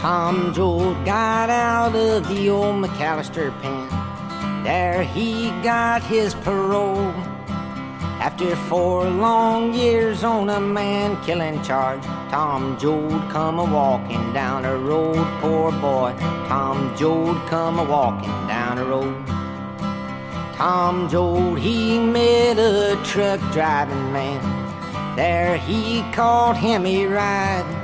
Tom Joad got out of the old McAllister pen. There he got his parole. After 4 long years on a man-killing charge, Tom Joad come a-walking down the road. Poor boy, Tom Joad come a-walking down the road. Tom Joad, he met a truck driving man. There he called him a ride.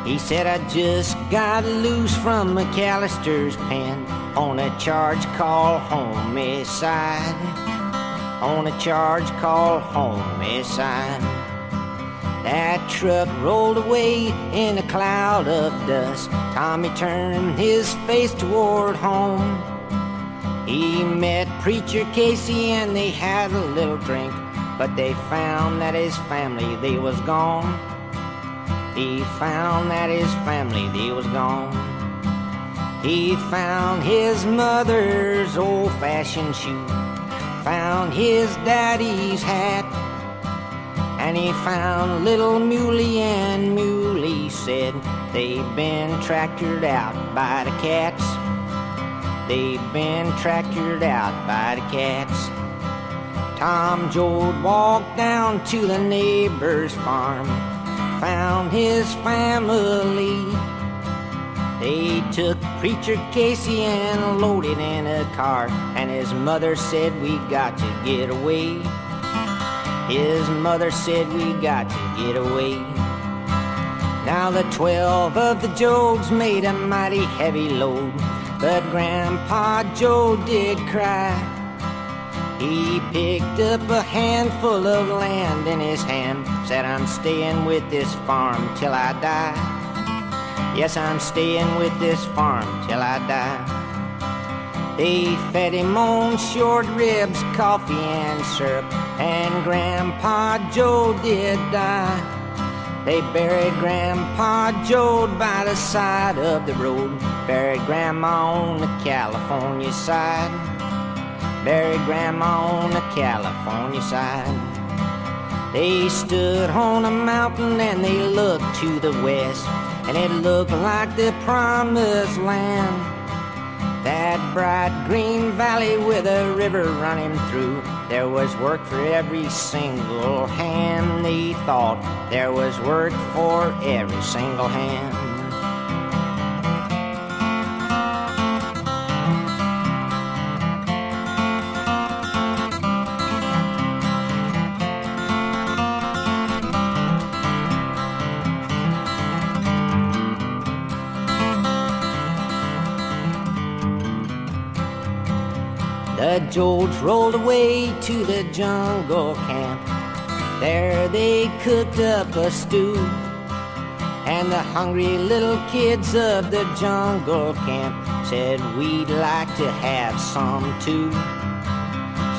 He said, I just got loose from McAllister's pen on a charge called homicide. On a charge called homicide. That truck rolled away in a cloud of dust. Tommy turned his face toward home. He met Preacher Casey and they had a little drink, but they found that his family, they was gone. He found that his family, they was gone. He found his mother's old-fashioned shoe, found his daddy's hat, and he found little Muley, and Muley said they've been tractored out by the cats. They've been tractored out by the cats. Tom Joad walked down to the neighbor's farm, found his family. They took Preacher Casey and loaded in a car, and his mother said, we got to get away. His mother said, we got to get away. Now the 12 of the Joads made a mighty heavy load, but Grandpa Joad did cry. He picked up a handful of land in his hand, said, I'm staying with this farm till I die. Yes, I'm staying with this farm till I die. They fed him on short ribs, coffee and syrup, and Grandpa Joad did die. They buried Grandpa Joad by the side of the road, buried Grandma on the California side, buried Grandma on the California side. They stood on a mountain and they looked to the west, and it looked like the promised land. That bright green valley with a river running through, there was work for every single hand. They thought there was work for every single hand. The Joads rolled away to the jungle camp. There they cooked up a stew, and the hungry little kids of the jungle camp said, we'd like to have some too.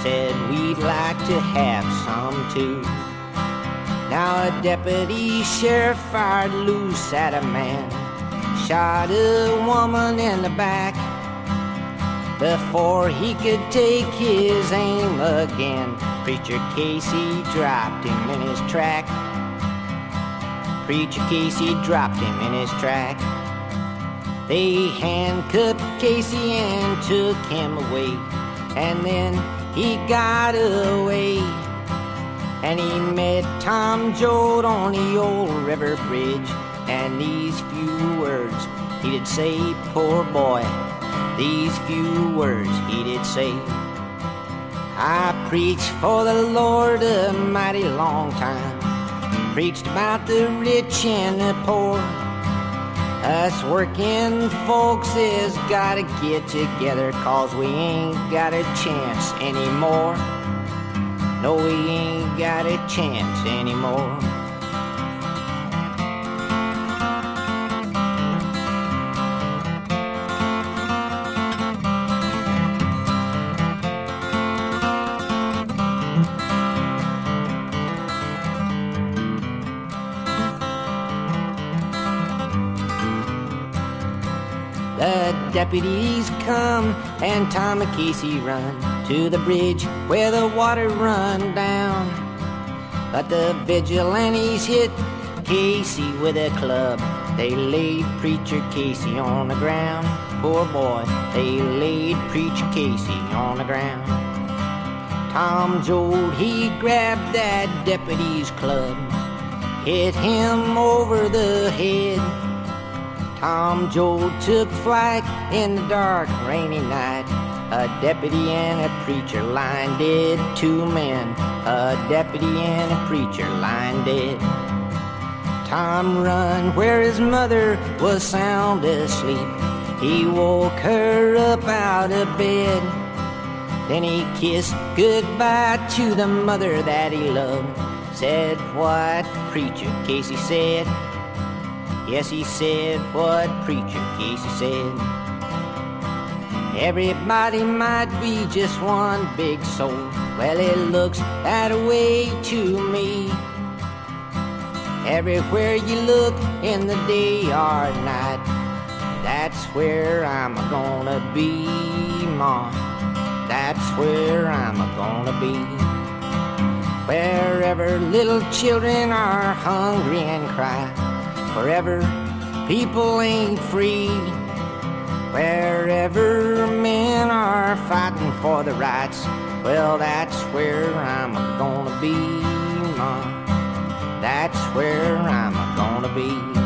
Said, we'd like to have some too. Now a deputy sheriff fired loose at a man, shot a woman in the back. Before he could take his aim again, Preacher Casey dropped him in his track. Preacher Casey dropped him in his track. They handcuffed Casey and took him away, and then he got away. And he met Tom Joad on the old river bridge, and these few words he did say, poor boy. These few words he did say. I preached for the Lord a mighty long time, preached about the rich and the poor. Us working folks has gotta get together, 'cause we ain't got a chance anymore. No, we ain't got a chance anymore. The deputies come and Tom and Casey run to the bridge where the water run down. But the vigilantes hit Casey with a club. they laid Preacher Casey on the ground. Poor boy, they laid Preacher Casey on the ground. Tom Joad, he grabbed that deputy's club, hit him over the head. Tom Joad took flight in the dark, rainy night. A deputy and a preacher lying dead. Two men, a deputy and a preacher lying dead. Tom run where his mother was sound asleep. He woke her up out of bed. Then he kissed goodbye to the mother that he loved. Said what Preacher Casey said. Yes, he said what Preacher Casey said. Everybody might be just one big soul. Well, it looks that way to me. Everywhere you look in the day or night, that's where I'm gonna be, Ma. That's where I'm gonna be. Wherever little children are hungry and cry, wherever people ain't free, wherever men are fighting for the rights, well, that's where I'm gonna be, Ma. That's where I'm gonna be.